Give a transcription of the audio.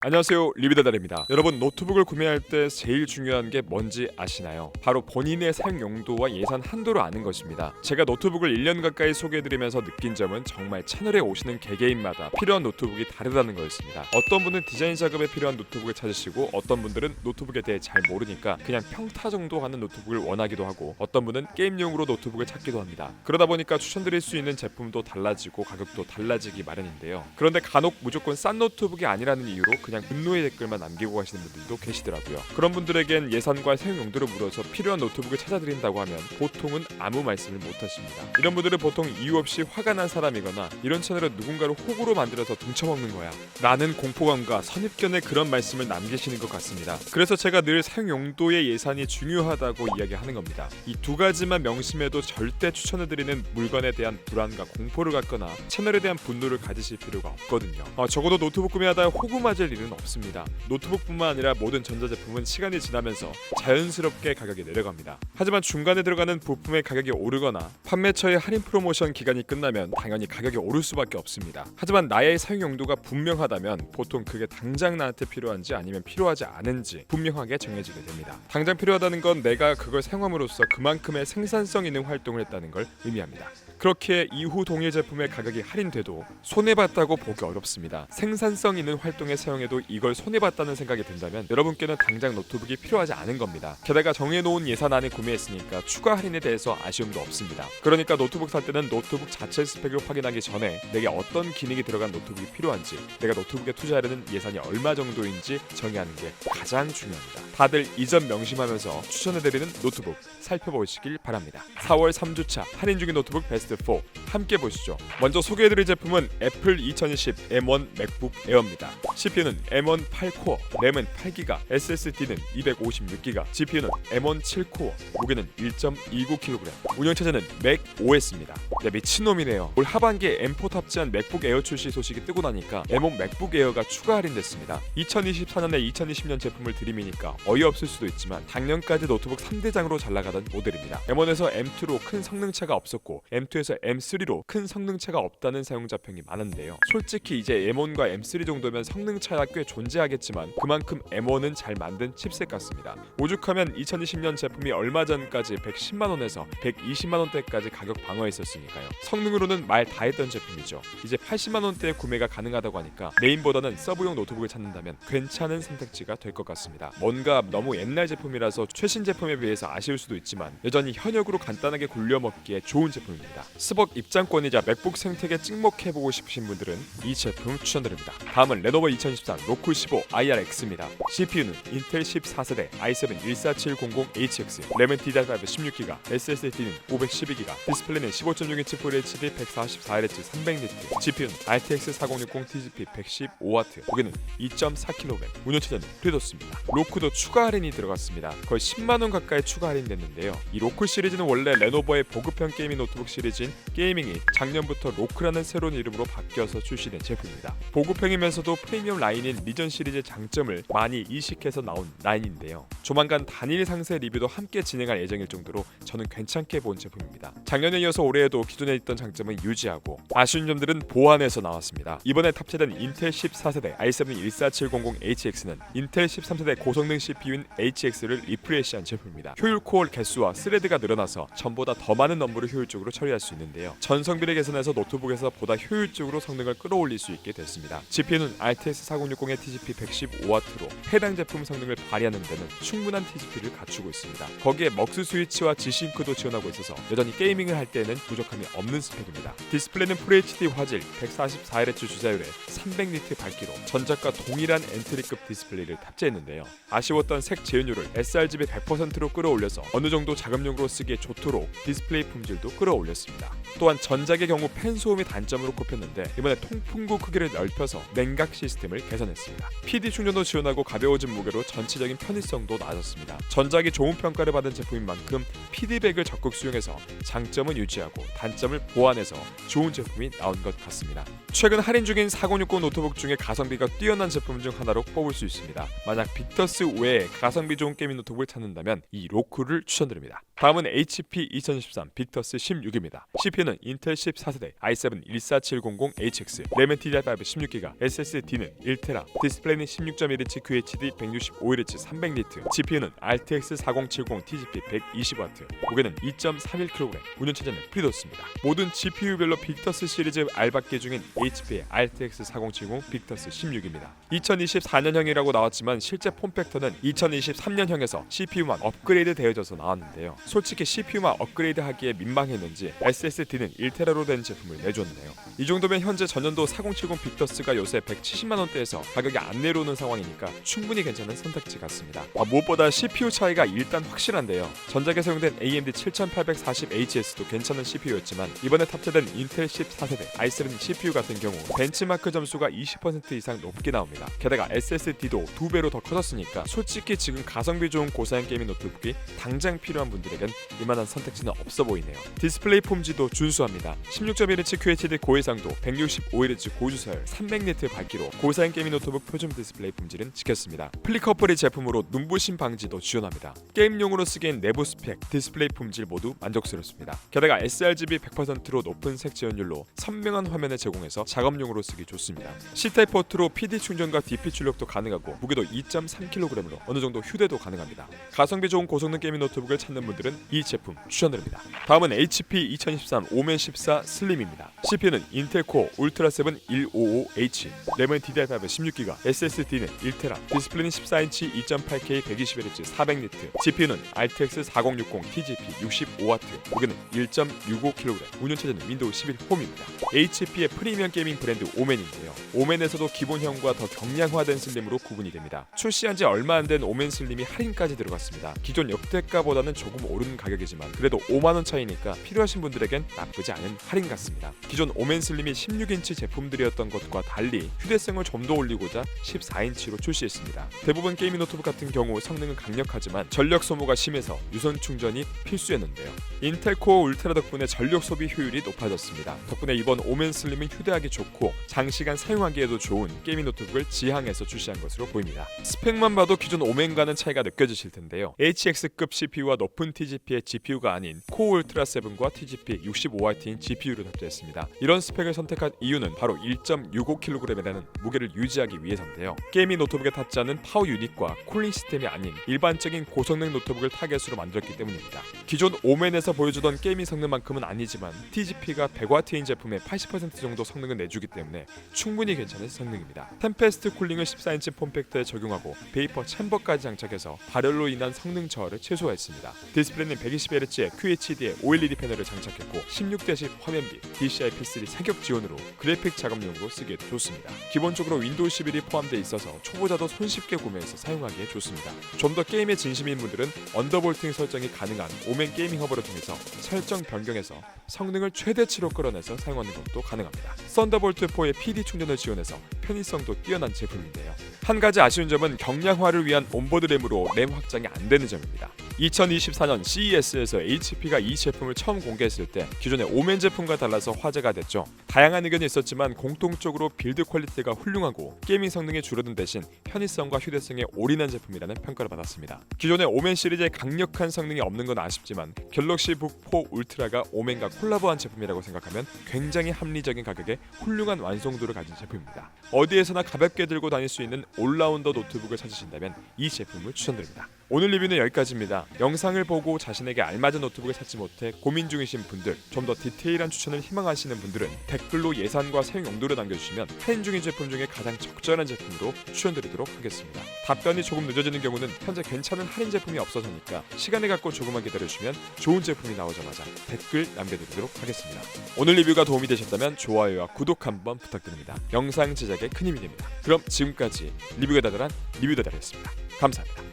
안녕하세요, 리뷰달달입니다. 여러분, 노트북을 구매할 때 제일 중요한 게 뭔지 아시나요? 바로 본인의 사용 용도와 예산 한도를 아는 것입니다. 제가 노트북을 1년 가까이 소개해드리면서 느낀 점은 정말 채널에 오시는 개개인마다 필요한 노트북이 다르다는 거였습니다. 어떤 분은 디자인 작업에 필요한 노트북을 찾으시고, 어떤 분들은 노트북에 대해 잘 모르니까 그냥 평타 정도 하는 노트북을 원하기도 하고, 어떤 분은 게임용으로 노트북을 찾기도 합니다. 그러다 보니까 추천드릴 수 있는 제품도 달라지고 가격도 달라지기 마련인데요. 그런데 간혹 무조건 싼 노트북이 아니라는 이유로 그냥 분노의 댓글만 남기고 가시는 분들도 계시더라고요. 그런 분들에겐 예산과 사용 용도를 물어서 필요한 노트북을 찾아드린다고 하면 보통은 아무 말씀을 못하십니다. 이런 분들은 보통 이유 없이 화가 난 사람이거나 이런 채널은 누군가를 호구로 만들어서 등쳐먹는 거야 라는 공포감과 선입견의 그런 말씀을 남기시는 것 같습니다. 그래서 제가 늘 사용 용도의 예산이 중요하다고 이야기하는 겁니다. 이 두 가지만 명심해도 절대 추천해드리는 물건에 대한 불안과 공포를 갖거나 채널에 대한 분노를 가지실 필요가 없거든요. 적어도 노트북 구매하다 호구 맞을 일은 없습니다. 노트북뿐만 아니라 모든 전자제품은 시간이 지나면서 자연스럽게 가격이 내려갑니다. 하지만 중간에 들어가는 부품의 가격이 오르거나 판매처의 할인 프로모션 기간이 끝나면 당연히 가격이 오를 수밖에 없습니다. 하지만 나의 사용 용도가 분명하다면 보통 그게 당장 나한테 필요한지 아니면 필요하지 않은지 분명하게 정해지게 됩니다. 당장 필요하다는 건 내가 그걸 사용함으로써 그만큼의 생산성 있는 활동을 했다는 걸 의미합니다. 그렇게 이후 동일 제품의 가격이 할인돼도 손해봤다고 보기 어렵습니다. 생산성 있는 활동에 사용해도 이걸 손해봤다는 생각이 든다면 여러분께는 당장 노트북이 필요하지 않은 겁니다. 게다가 정해놓은 예산 안에 구매했으니까 추가 할인에 대해서 아쉬움도 없습니다. 그러니까 노트북 살 때는 노트북 자체 스펙을 확인하기 전에 내게 어떤 기능이 들어간 노트북이 필요한지, 내가 노트북에 투자하려는 예산이 얼마 정도인지 정의하는 게 가장 중요합니다. 다들 이 점 명심하면서 추천해드리는 노트북 살펴보시길 바랍니다. 4월 3주차 할인 중인 노트북 베스트 4 함께 보시죠. 먼저 소개해드릴 제품은 애플 2020 M1 맥북 에어입니다. CPU는 M1 8코어, 램은 8GB, SSD는 256GB, GPU는 M1 7코어, 무게는 1.29kg, 운영체제는 맥 OS입니다. 미친놈이네요. 올 하반기에 M4 탑재한 맥북 에어 출시 소식이 뜨고 나니까 M1 맥북 에어가 추가 할인됐습니다. 2024년에 2020년 제품을 들이미니까 어이없을 수도 있지만 작년까지 노트북 3대장으로 잘나가던 모델입니다. M1에서 M2로 큰 성능차가 없었고 M2에서 M3로 큰 성능차가 없다는 사용자평이 많은데요. 솔직히 이제 M1과 M3 정도면 성능차가 꽤 존재하겠지만 그만큼 M1은 잘 만든 칩셋 같습니다. 오죽하면 2020년 제품이 얼마 전까지 110만원에서 120만원대까지 가격 방어했었으니까요. 성능으로는 말 다 했던 제품이죠. 이제 80만원대에 구매가 가능하다고 하니까 메인보다는 서브용 노트북을 찾는다면 괜찮은 선택지가 될 것 같습니다. 뭔가 너무 옛날 제품이라서 최신 제품에 비해서 아쉬울 수도 있지만 여전히 현역으로 간단하게 굴려먹기에 좋은 제품입니다. 스벅 입장권이자 맥북 생태계 찍먹해보고 싶으신 분들은 이 제품 추천드립니다. 다음은 레노버 2013 로쿠 15 IRX입니다. CPU는 인텔 14세대 i7 14700HX, 램은 DDR5 16GB, SSD는 512GB, 디스플레이는 15.6인치 FHD 144Hz 300니트, GPU는 RTX 4060 TGP 115W, 무게는 2.4kg, 운영체제는 프리도스입니다. 로쿠도 추가 할인이 들어갔습니다. 거의 10만원 가까이 추가 할인됐는데요. 이 로쿠 시리즈는 원래 레노버의 보급형 게이밍 노트북 시리즈인 게이밍이 작년부터 로크라는 새로운 이름으로 바뀌어서 출시된 제품입니다. 보급형이면서도 프리미엄 라인인 리전 시리즈의 장점을 많이 이식해서 나온 라인인데요. 조만간 단일 상세 리뷰도 함께 진행할 예정일 정도로 저는 괜찮게 본 제품입니다. 작년에 이어서 올해에도 기존에 있던 장점은 유지하고 아쉬운 점들은 보완해서 나왔습니다. 이번에 탑재된 인텔 14세대 i7 14700HX는 인텔 13세대 고성능 CPU인 HX를 리프레시한 제품입니다. 효율 코어 개수와 스레드가 늘어나서 전보다 더 많은 업무를 효율적으로 처리할 수 있는데요. 전성비를 개선해서 노트북에서 보다 효율적으로 성능을 끌어올릴 수 있게 됐습니다. GPU는 RTX 4060의 TGP 115W로 해당 제품 성능을 발휘하는 데는 충분한 TGP를 갖추고 있습니다. 거기에 먹스 스위치와 G싱크도 지원하고 있어서 여전히 게이밍을 할 때는 부족함이 없는 스펙입니다. 디스플레이는 FHD 화질, 144Hz 주사율에 300니트 밝기로 전작과 동일한 엔트리급 디스플레이를 탑재했는데요. 아쉬웠던 색 재현율을 sRGB 100%로 끌어올려서 어느 정도 작업용으로 쓰기에 좋도록 디스플레이 품질도 끌어올렸습니다. 또한 전작의 경우 팬 소음이 단점으로 꼽혔는데 이번에 통풍구 크기를 넓혀서 냉각 시스템을 개선했습니다. PD 충전도 지원하고 가벼워진 무게로 전체적인 편의성도 나아졌습니다. 전작이 좋은 평가를 받은 제품인 만큼 PD백을 적극 수용해서 장점은 유지하고 단점을 보완해서 좋은 제품이 나온 것 같습니다. 최근 할인 중인 4060 노트북 중에 가성비가 뛰어난 제품 중 하나로 뽑을 수 있습니다. 만약 빅터스 외에 가성비 좋은 게이밍 노트북을 찾는다면 이 로쿠를 추천드립니다. 다음은 HP 2013 빅터스 16입니다. CPU는 인텔 14세대 i7 14700HX, 램은 DDR5 16GB, SSD는 1TB, 디스플레이는 16.1인치 QHD 165Hz 300니트, GPU는 RTX 4070 TGP 120W, 무게는 2.31kg, 운전체제는 프리도스입니다. 모든 GPU별로 빅터스 시리즈 알박기 중인 HP의 RTX 4070 빅터스 16입니다. 2024년형이라고 나왔지만 실제 폼팩터는 2023년형에서 CPU만 업그레이드 되어져서 나왔는데요. 솔직히 CPU만 업그레이드 하기에 민망했는지 SSD는 1TB로 된 제품을 내줬네요. 이 정도면 현재 전년도 4070 빅터스가 요새 170만원대에서 가격이 안 내려오는 상황이니까 충분히 괜찮은 선택지 같습니다. 무엇보다 CPU 차이가 일단 확실한데요. 전작에 사용된 AMD 7840HS도 괜찮은 CPU였지만 이번에 탑재된 인텔 14세대 i7 CPU 같은 경우 벤치마크 점수가 20% 이상 높게 나옵니다. 게다가 SSD도 2배로 더 커졌으니까 솔직히 지금 가성비 좋은 고사양 게이밍 노트북이 당장 필요한 분들에겐 이만한 선택지는 없어 보이네요. 디스플레이 폼지도 준수합니다. 16.1인치 QHD 고해상도, 165Hz 고주서열, 300니트 밝기로 고사양 게이밍 노트북 표준 디스플레이 폼지는 지켰습니다. 플리커플이 제품으로 눈부심 방지도 지원합니다. 게임용으로 쓰기엔 내부 스펙, 디스플레이 폼질 모두 만족스럽습니다. 게다가 sRGB 100%로 높은 색 지원율로 선명한 화면을 제공해서 작업용으로 쓰기 좋습니다. C타입 포트로 PD 충전과 DP 출력도 가능하고 무게도 2.3kg으로 어느 정도 휴대도 가능합니다. 가성비 좋은 고성능 게이밍 노트북을 찾는 분들은 이 제품 추천드립니다. 다음은 HP 2013 오멘 14 슬림입니다. CPU는 인텔 코어 울트라 7 155H, 램은 DDR5 16GB, SSD는 1TB, 디스플레이는 14인치 2.8K 120Hz 400니트, GPU는 RTX 4060 TGP 65W, 무게는 1.65kg, 운전체제는 윈도우 11 홈입니다. HP의 프리미엄 게이밍 브랜드 오멘인데요. 오멘에서도 기본형과 더 경량화된 슬림으로 구분이 됩니다. 출시한 지 얼마 안 된 오멘 슬림이 할인까지 들어갔습니다. 기존 역대가보다는 조금 오른 가격이지만 그래도 5만원 차이니까 필요하신 분들에겐 나쁘지 않은 할인 같습니다. 기존 오멘 슬림이 16인치 제품들이었던 것과 달리 휴대성을 좀 더 올리고자 14인치로 출시했습니다. 대부분 게이밍 노트북 같은 경우 성능은 강력하지만 전력 소모가 심해서 유선 충전이 필수였는데요. 인텔 코어 울트라 덕분에 전력 소비 효율이 높아졌습니다. 덕분에 이번 오멘 슬림은 휴대하기 좋고 장시간 사용하기에도 좋은 게이밍 노트북을 지향해서 출시한 것으로 보입니다. 스펙만 봐도 기존 오멘과는 차이가 느껴지실 텐데요. HX급 CPU와 높은 TGP의 GPU가 아닌 코어 울트라 7과 TGP 65W인 GPU를 탑재했습니다. 이런 스펙을 선택한 이유는 바로 1.65kg이라는 무게를 유지하기 위해서인데요. 게이밍 노트북에 탑재하는 파워 유닛과 쿨링 시스템이 아닌 일반적인 고성능 노트북을 타겟으로 만들었기 때문입니다. 기존 오멘에서 보여주던 게이밍 성능만큼은 아니지만 TGP가 100W인 제품의 80% 정도 성능을 내주기 때문에 충분히 괜찮은 성능입니다. 템페스트 쿨링을 14인치 폼팩터에 적용하고 베이퍼 챔버까지 장착해서 발열로 인한 성능 저하를 최소화했습니다. 디스플레이는 120Hz의 QHD의 OLED 패널을 장착했고 16:10 화면비, DCI-P3 사격 지원으로 그래픽 작업용으로 쓰기에도 좋습니다. 기본적으로 윈도우 11이 포함되어 있어서 초보자도 손쉽게 구매해서 사용하기에 좋습니다. 좀 더 게임에 진심인 분들은 언더볼팅 설정이 가능한 오멘 게이밍 허브를 통해서 설정 변경해서 성능을 최대치로 끌어내서 사용하는 것도 가능합니다. 썬더볼트 4의 PD 충전을 지원해서 편의성도 뛰어난 제품인데요. 한 가지 아쉬운 점은 경량화를 위한 온보드 램으로 램 확장이 안 되는 점입니다. 2024년 CES에서 HP가 이 제품을 처음 공개했을 때 기존의 오멘 제품과 달라서 화제가 됐죠. 다양한 의견이 있었지만 공통적으로 빌드 퀄리티가 훌륭하고 게이밍 성능이 줄어든 대신 편의성과 휴대성에 올인한 제품이라는 평가를 받았습니다. 기존의 오멘 시리즈에 강력한 성능이 없는 건 아쉽지만 갤럭시 북4 울트라가 오멘과 콜라보한 제품이라고 생각하면 굉장히 합리적인 가격에 훌륭한 완성도를 가진 제품입니다. 어디에서나 가볍게 들고 다닐 수 있는 올라운더 노트북을 찾으신다면 이 제품을 추천드립니다. 오늘 리뷰는 여기까지입니다. 영상을 보고 자신에게 알맞은 노트북을 찾지 못해 고민 중이신 분들, 좀 더 디테일한 추천을 희망하시는 분들은 댓글로 예산과 사용 용도를 남겨주시면 할인 중인 제품 중에 가장 적절한 제품으로 추천드리도록 하겠습니다. 답변이 조금 늦어지는 경우는 현재 괜찮은 할인 제품이 없어서니까 시간을 갖고 조금만 기다려주시면 좋은 제품이 나오자마자 댓글 남겨드리도록 하겠습니다. 오늘 리뷰가 도움이 되셨다면 좋아요와 구독 한번 부탁드립니다. 영상 제작에 큰 힘이 됩니다. 그럼 지금까지 리뷰가 다들한 리뷰다달이었습니다. 감사합니다.